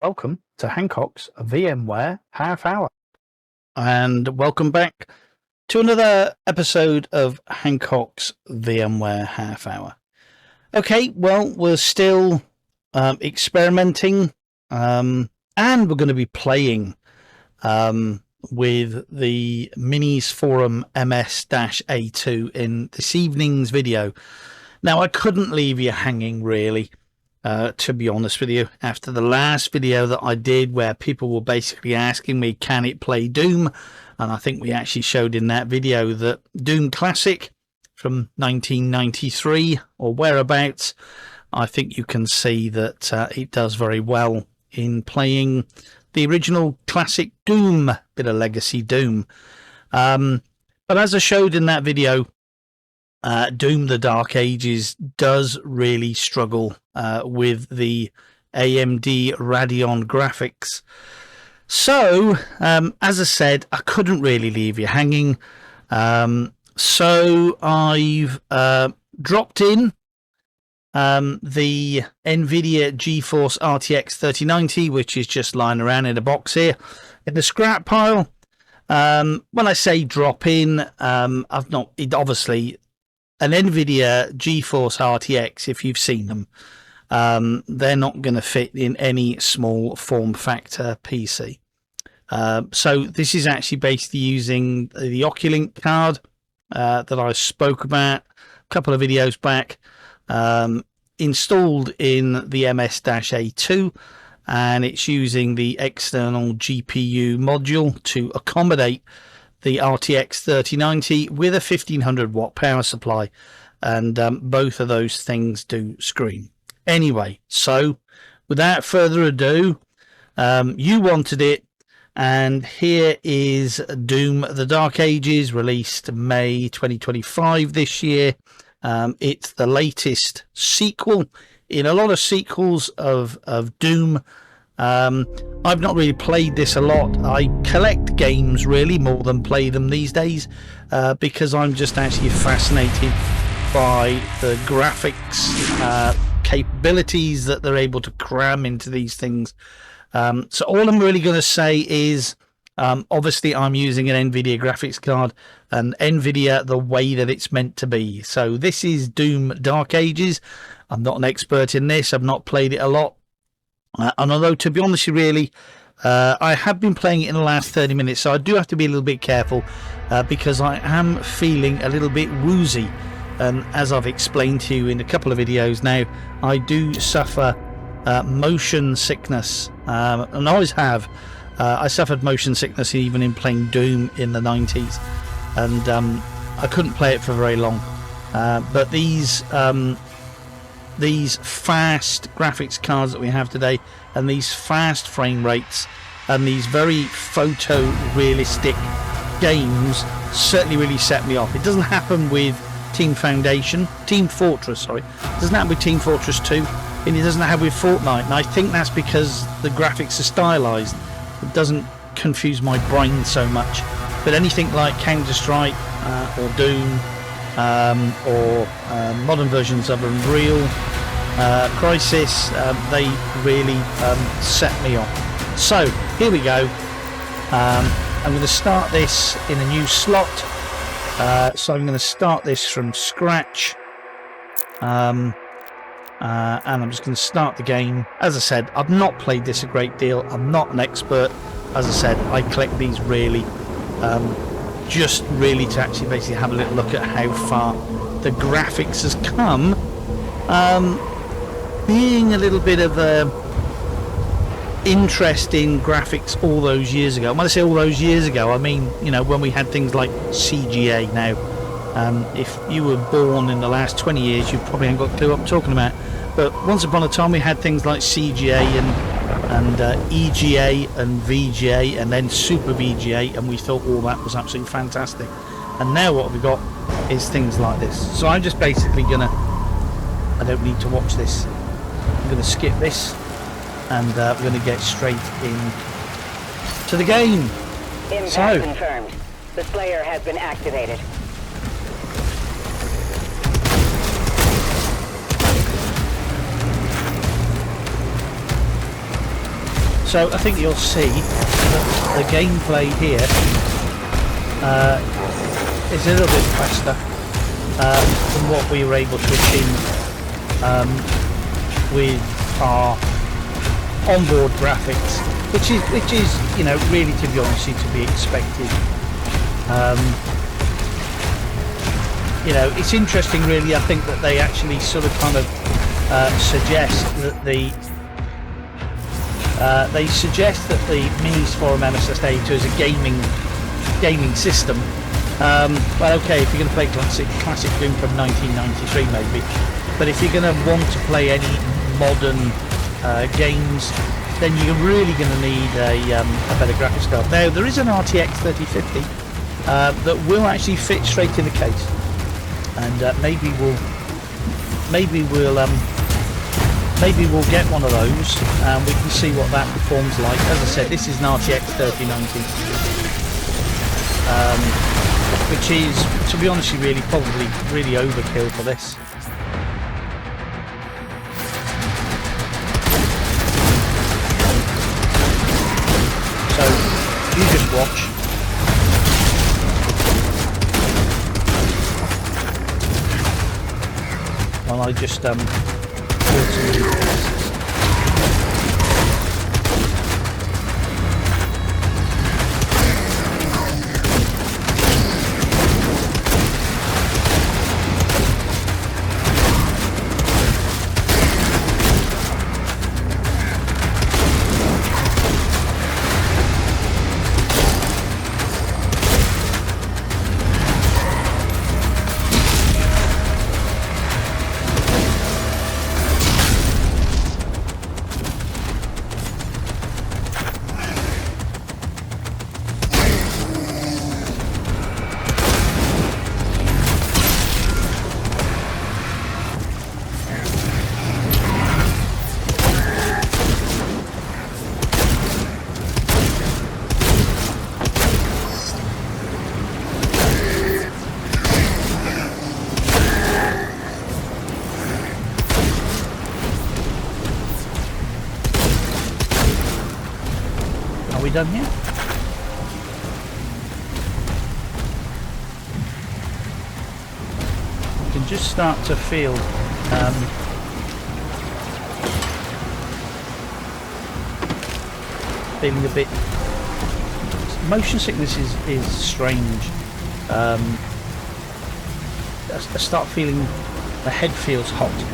Welcome to Hancock's VMware Half Hour. And welcome back to another episode of Hancock's VMware Half Hour. Okay, well, we're still experimenting and we're going to be playing with the Minisforum MS-A2 in this evening's video. Now, I couldn't leave you hanging, really. To be honest with you, after the last video that I did where people were basically asking me, can it play Doom? And I think we actually showed in that video that Doom Classic from 1993 or whereabouts, I think you can see that it does very well in playing the original classic Doom, bit of legacy Doom. But as I showed in that video, Doom the Dark Ages does really struggle with the AMD Radeon graphics. So, as I said, I couldn't really leave you hanging. So I've dropped in the Nvidia GeForce RTX 3090, which is just lying around in a box here in the scrap pile. When I say drop in, I've not, obviously, an Nvidia GeForce RTX, if you've seen them, they're not going to fit in any small form factor PC. So this is actually basically using the OcuLink card that I spoke about a couple of videos back, installed in the MS-A2, and it's using the external GPU module to accommodate the RTX 3090 with a 1500 watt power supply, and both of those things do screen. Anyway, so without further ado, you wanted it, and here is Doom the Dark Ages, released May 2025 this year. It's the latest sequel in a lot of sequels of Doom. I've not really played this a lot. I collect games really more than play them these days, because I'm just actually fascinated by the graphics capabilities that they're able to cram into these things. So all I'm really going to say is, obviously I'm using an Nvidia graphics card, and Nvidia the way that it's meant to be. So this is Doom Dark Ages. I'm not an expert in this. I've not played it a lot. And although, to be honest, really, I have been playing it in the last 30 minutes, so I do have to be a little bit careful because I am feeling a little bit woozy. And as I've explained to you in a couple of videos now, I do suffer motion sickness, and I always have. I suffered motion sickness even in playing Doom in the 90s, and I couldn't play it for very long. But these fast graphics cards that we have today, and these fast frame rates, and these very photorealistic games certainly really set me off. It doesn't happen with Team Fortress, sorry. It doesn't happen with Team Fortress 2, and it doesn't happen with Fortnite, and I think that's because the graphics are stylized. It doesn't confuse my brain so much. But anything like Counter-Strike or Doom, or modern versions of Unreal, Crisis, they really set me off. So here we go. I'm going to start this in a new slot, so I'm going to start this from scratch, and I'm just going to start the game. As I said, I've not played this a great deal. I'm not an expert. As I said, I collect these really just really to actually basically have a little look at how far the graphics has come, being a little bit of a interest in graphics all those years ago. When I say all those years ago, I mean, you know, when we had things like CGA. Now, if you were born in the last 20 years, you probably haven't got a clue what I'm talking about, but once upon a time we had things like CGA and EGA and VGA, and then Super VGA, and we thought all that was absolutely fantastic. And now what we've got is things like this. So I'm just basically gonna, I don't need to watch this, I'm gonna skip this, and we're gonna get straight in to the game. Impact confirmed. The Slayer has been activated. So I think you'll see that the gameplay here is a little bit faster than what we were able to achieve with our onboard graphics, which is you know, really, to be honest, to be expected. You know, it's interesting really. I think that they actually sort of kind of suggest that the Minisforum MS-A2 is a gaming system. Well, okay, if you're going to play classic Doom from 1993 maybe, but if you're going to want to play any modern games, then you're really going to need a better graphics card. Now there is an RTX 3050 that will actually fit straight in the case, and maybe we'll get one of those and we can see what that performs like. As I said, this is an RTX 3090, which is, to be honest, really probably really overkill for this. So you just watch. While I just build some new places. Done here. You can just start to feel feeling a bit. Motion sickness is strange. I start feeling the head feels hot,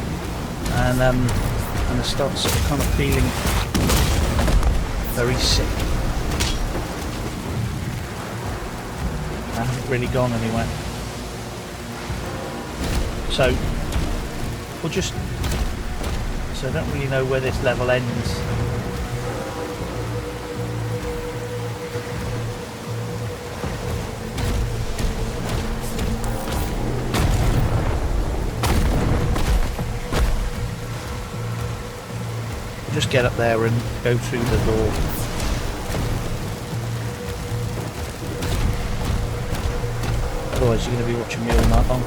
and I start sort of kind of feeling very sick. I haven't really gone anywhere, so we'll just, so I don't really know where this level ends. We'll just get up there and go through the door. Otherwise you're going to be watching me all night long.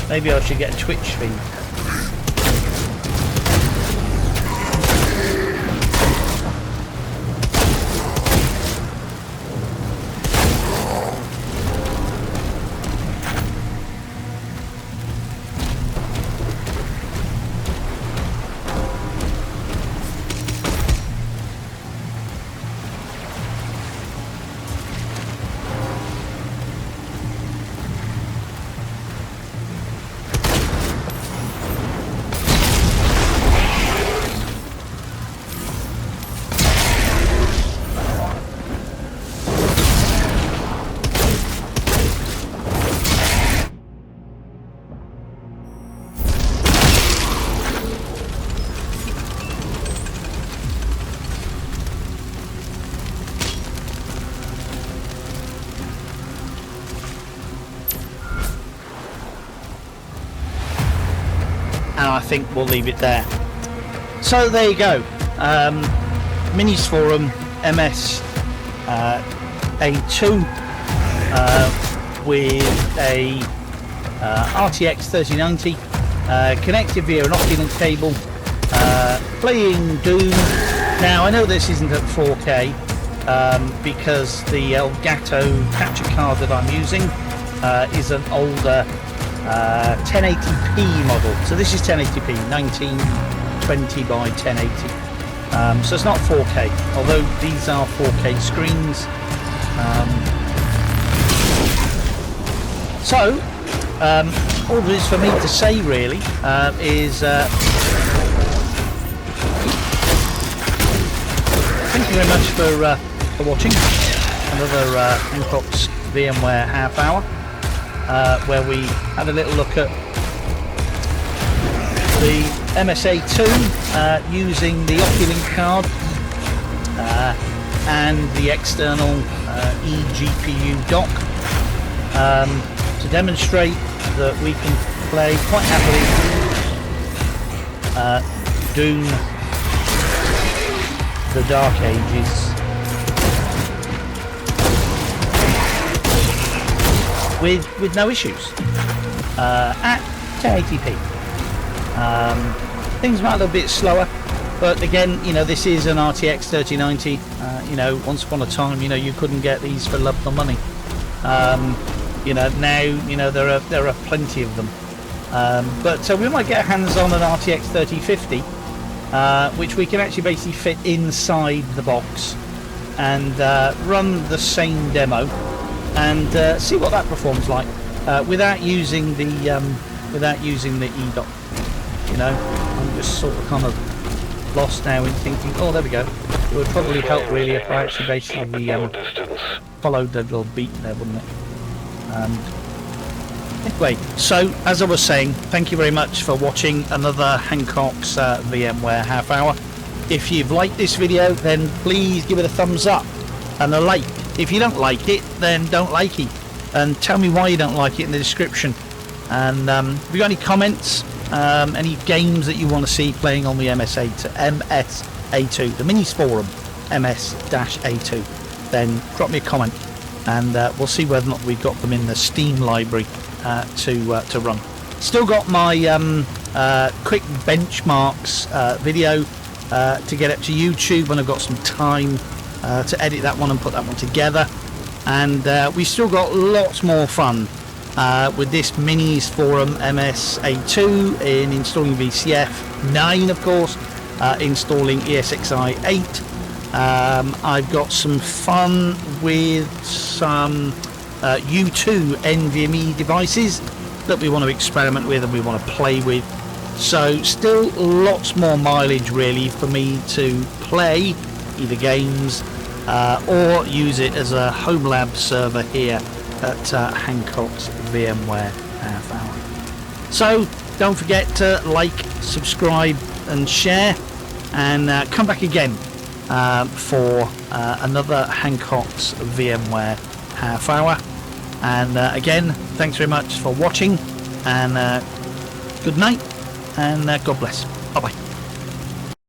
Maybe I should get a Twitch feed. And I think we'll leave it there. So there you go. Minisforum MS-A2 with a RTX 3090 connected via an Occulink cable, playing Doom Now I know this isn't at 4K because the Elgato capture card that I'm using is an older 1080p model. So this is 1080p, 1920 by 1080. So it's not 4K, although these are 4K screens. All there is for me to say really is thank you very much for watching another Hancock's VMware half hour, where we had a little look at the MS-A2 using the OcuLink card and the external eGPU dock to demonstrate that we can play quite happily Doom the Dark Ages with no issues at 1080p. Things might be a little bit slower, but again, you know, this is an RTX 3090. You know, once upon a time, you know, you couldn't get these for love nor money. You know, now, you know, there are plenty of them. But we might get our hands on an RTX 3050, which we can actually basically fit inside the box and run the same demo and see what that performs like without using the eDock. You know, I'm just sort of kind of lost now in thinking, oh, there we go. It would probably help really if I actually basically followed the little beat there, wouldn't it? Anyway, so as I was saying, thank you very much for watching another Hancock's VMware half hour. If you've liked this video, then please give it a thumbs up and a like. If you don't like it, then don't like it, and tell me why you don't like it in the description. And if you've got any comments, any games that you want to see playing on the MS-A2, the Minisforum MS-A2, then drop me a comment, and we'll see whether or not we've got them in the Steam library to run. Still got my quick benchmarks video to get up to YouTube when I've got some time to edit that one and put that one together. And we've still got lots more fun with this Minisforum MS-A2 in installing VCF 9, of course, installing ESXi 8. I've got some fun with some U2 NVMe devices that we want to experiment with and we want to play with. So still lots more mileage really for me to play either games or use it as a home lab server here at Hancock's VMware half hour. So don't forget to like, subscribe and share, and come back again for another Hancock's VMware half hour. And again, thanks very much for watching, and good night, and God bless. Bye bye.